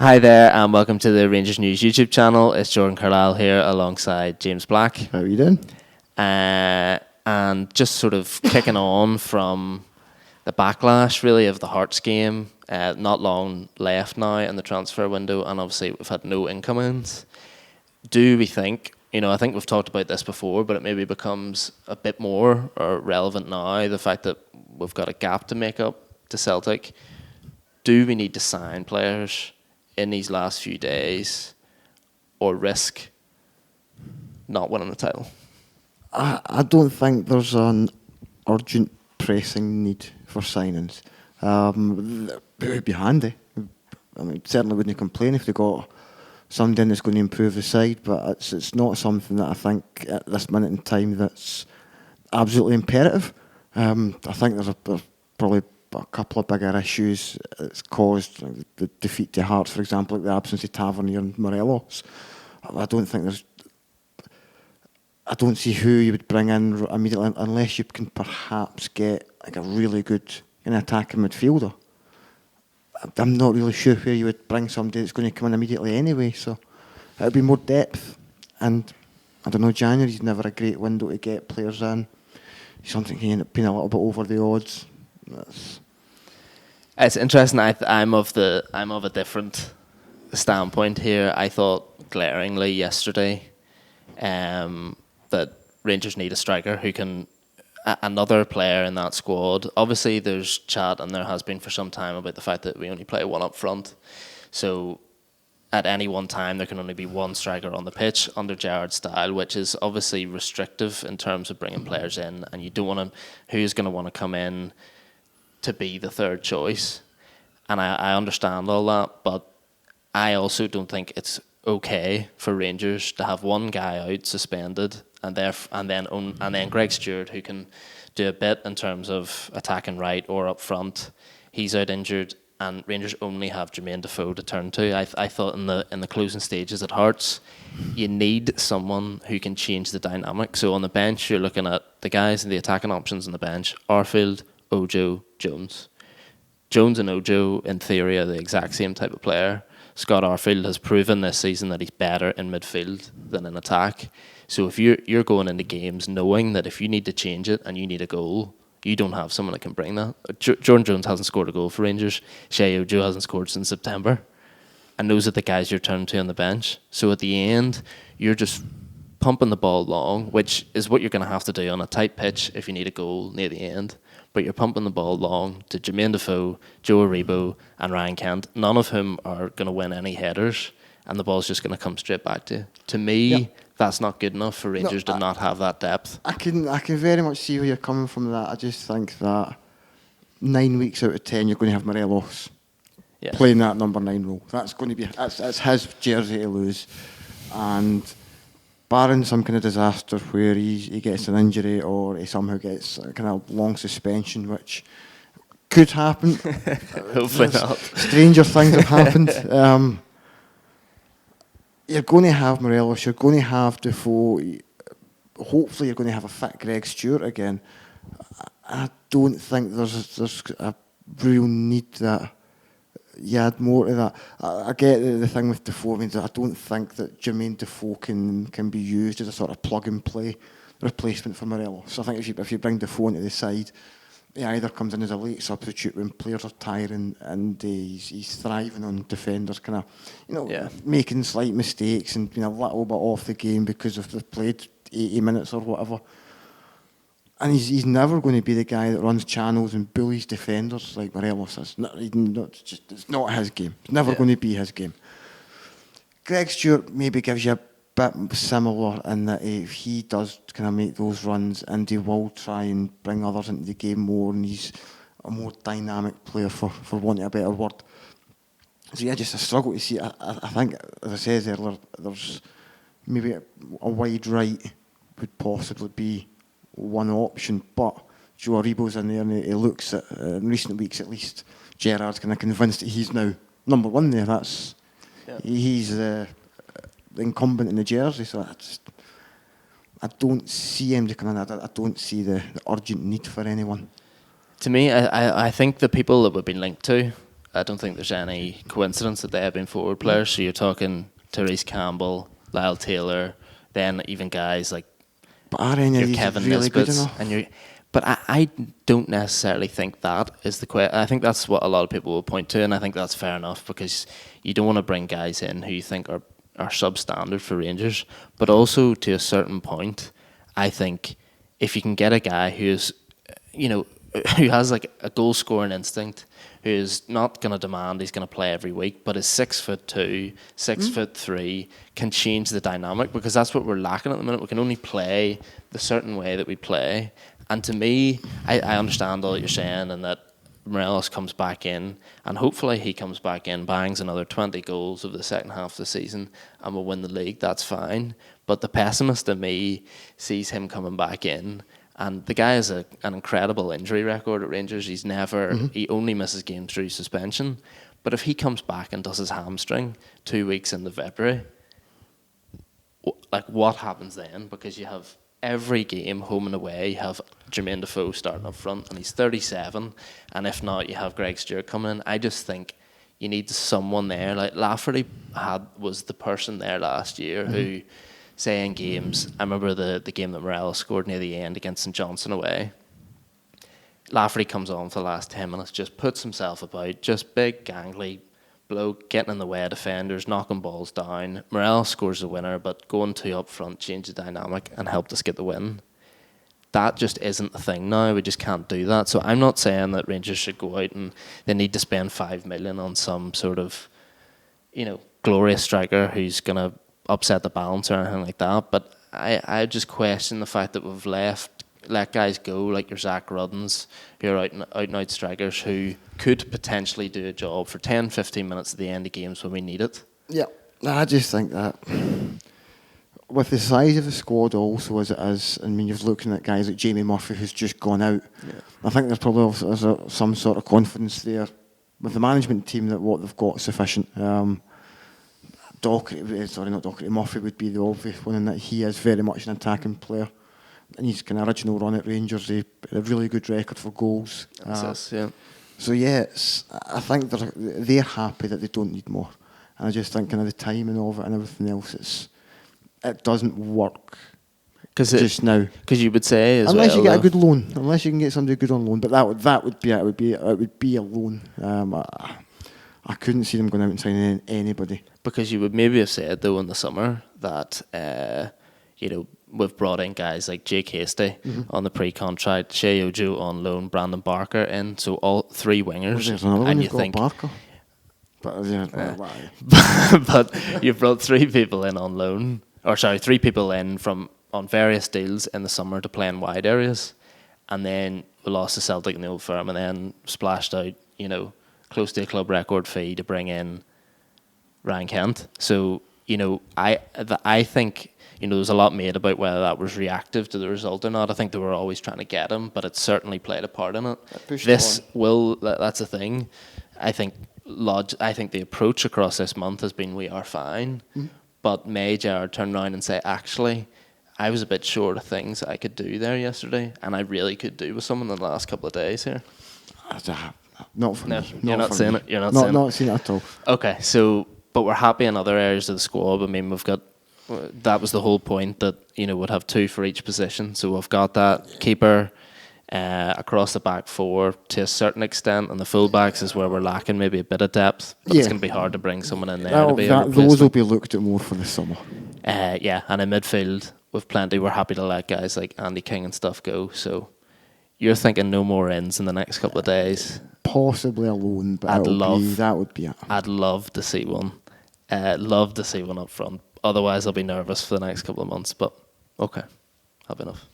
Hi there, and welcome to the Rangers News YouTube channel. It's Jordan Carlisle here alongside James Black. How are you doing? And just sort of kicking on from the backlash, really, of the Hearts game. Not long left now in the transfer window, and obviously we've had no incomings. Do we think, I think we've talked about this before, but it maybe becomes a bit more relevant now, the fact that we've got a gap to make up to Celtic. Do we need to sign players in these last few days or risk not winning the title? I don't think there's an urgent pressing need for signings. It would be handy. I mean, certainly wouldn't complain if they got somebody in that's going to improve the side, but it's not something that I think at this minute in time that's absolutely imperative. I think there's probably a couple of bigger issues it's caused, like the defeat to Hearts, for example, like the absence of Tavernier and Morelos. I don't see who you would bring in immediately unless you can perhaps get like a really good attacking midfielder. I'm not really sure where you would bring somebody that's going to come in immediately anyway, so it would be more depth. And I don't know, January's never a great window to get players in. Something can end up being a little bit over the odds. It's interesting. I'm of a different standpoint here. I thought glaringly yesterday that Rangers need a striker who can another player in that squad. Obviously, there's chat, and there has been for some time, about the fact that we only play one up front. So at any one time, there can only be one striker on the pitch under Gerrard's style, which is obviously restrictive in terms of bringing players in. And you don't want to. Who's going to want to come in to be the third choice? And I understand all that, but I also don't think it's okay for Rangers to have one guy out suspended and then Greg Stewart, who can do a bit in terms of attacking right or up front, he's out injured, and Rangers only have Jermaine Defoe to turn to. I thought in the closing stages at Hearts, you need someone who can change the dynamic. So on the bench, you're looking at the guys and the attacking options on the bench: Arfield, Ojo, Jones. Jones and Ojo, in theory, are the exact same type of player. Scott Arfield has proven this season that he's better in midfield than in attack. So if you're going into games knowing that if you need to change it and you need a goal, you don't have someone that can bring that. Jordan Jones hasn't scored a goal for Rangers. Shea Ojo hasn't scored since September. And those are the guys you're turning to on the bench. So at the end, you're just pumping the ball long, which is what you're going to have to do on a tight pitch if you need a goal near the end. But you're pumping the ball long to Jermaine Defoe, Joe Aribo, and Ryan Kent, none of whom are going to win any headers, and the ball's just going to come straight back to you. To me, that's not good enough for Rangers to not have that depth. I can very much see where you're coming from that. I just think that 9 weeks out of 10 you're going to have Morelos playing that number 9 role. That's going to be that's his jersey to lose, and barring some kind of disaster where he gets an injury or he somehow gets a kind of long suspension, which could happen. Hopefully not. Stranger things have happened. You're going to have Morelos, you're going to have Defoe, hopefully you're going to have a fit Greg Stewart again. I don't think there's a real need that you add more to that. I get the thing with Defoe means that I don't think that Jermaine Defoe can be used as a sort of plug and play replacement for Morelos. So I think if you bring Defoe into the side, he either comes in as a late substitute when players are tiring and he's thriving on defenders kind of making slight mistakes and being a little bit off the game because they've played 80 minutes or whatever. And he's never going to be the guy that runs channels and bullies defenders like Morelos is. It's not his game. It's never going to be his game. Greg Stewart maybe gives you a bit similar in that if he does kind of make those runs, and he will try and bring others into the game more, and he's a more dynamic player, for wanting a better word. So yeah, just a struggle to see. I think, as I said earlier, there's maybe a wide right would possibly be one option, but Joe Aribo's in there, and he looks at, in recent weeks at least, Gerrard's kind of convinced that he's now number one there. He's the incumbent in the jersey, so I don't see him to come in. I don't see the urgent need for anyone. To me, I think the people that we've been linked to I don't think there's any coincidence that they have been forward players. So you're talking Therese Campbell, Lyle Taylor, then even guys like But are any of your these Kevin really good Nisbets enough? and your. But I don't necessarily think that is the question. I think that's what a lot of people will point to, and I think that's fair enough because you don't want to bring guys in who you think are substandard for Rangers. But also to a certain point, I think if you can get a guy who's, who has like a goal scoring instinct, who's not going to demand he's going to play every week, but is 6'2", 6'3", can change the dynamic, because that's what we're lacking at the minute. We can only play the certain way that we play. And to me, I understand all that you're saying, and that Morelos comes back in, and hopefully he comes back in, bangs another 20 goals over the second half of the season, and we'll win the league. That's fine. But the pessimist in me sees him coming back in, and the guy has an incredible injury record at Rangers. He only misses games through suspension. But if he comes back and does his hamstring 2 weeks into February, like, what happens then? Because you have every game, home and away, you have Jermaine Defoe starting up front, and he's 37. And if not, you have Greg Stewart coming in. I just think you need someone there. Like Lafferty was the person there last year who, say in games, I remember the game that Morelos scored near the end against St Johnstone away. Lafferty comes on for the last 10 minutes, just puts himself about, just big, gangly bloke, getting in the way of defenders, knocking balls down. Morelos scores the winner, but going two up front changed the dynamic and helped us get the win. That just isn't a thing now. We just can't do that. So I'm not saying that Rangers should go out and they need to spend 5 million on some sort of, glorious striker who's going to upset the balance or anything like that. But I just question the fact that we've let guys go like your Zach Ruddens, who are out and out strikers who could potentially do a job for 10, 15 minutes at the end of games when we need it. Yeah, I just think that with the size of the squad also as it is, I mean, you're looking at guys like Jamie Murphy who's just gone out. Yeah. I think there's probably some sort of confidence there with the management team that what they've got is sufficient. Murphy would be the obvious one in that he is very much an attacking player. And he's kind of original run at Rangers. They had a really good record for goals. Yeah. So yeah, I think they're happy that they don't need more. And I just think kind of the timing of it and everything else, it doesn't work just now. Because you would say unless you get a good loan, unless you can get somebody good on loan, but that would be a loan. I couldn't see them going out and signing anybody. Because you would maybe have said though in the summer that we've brought in guys like Jake Hasty on the pre-contract, Shea Ojo on loan, Brandon Barker in, so all three wingers. There's another one, and you think Barker. But you've brought three people in on loan, three people in on various deals in the summer to play in wide areas, and then we lost to Celtic in the Old Firm, and then splashed out, close to a club record fee to bring in Ryan Kent. So I think. There was a lot made about whether that was reactive to the result or not. I think they were always trying to get him, but it certainly played a part in it. That's the thing. I think the approach across this month has been we are fine, but may Gerrard turn around and say, actually, I was a bit short of things I could do there yesterday, and I really could do with some in the last couple of days here. Not for me. You're not saying it. You're not saying it. Not seen it at all. Okay, so but we're happy in other areas of the squad. I mean, we've got. That was the whole point, that we'd have two for each position. So we've got that keeper across the back four to a certain extent, and the fullbacks is where we're lacking maybe a bit of depth. But it's going to be hard to bring someone in there to be a replacement. Those will be looked at more for the summer. And in midfield with plenty. We're happy to let guys like Andy King and stuff go. So you're thinking no more ends in the next couple of days. Possibly a loan, but that would be it. I'd love to see one. Love to see one up front. Otherwise, I'll be nervous for the next couple of months. But okay, have enough.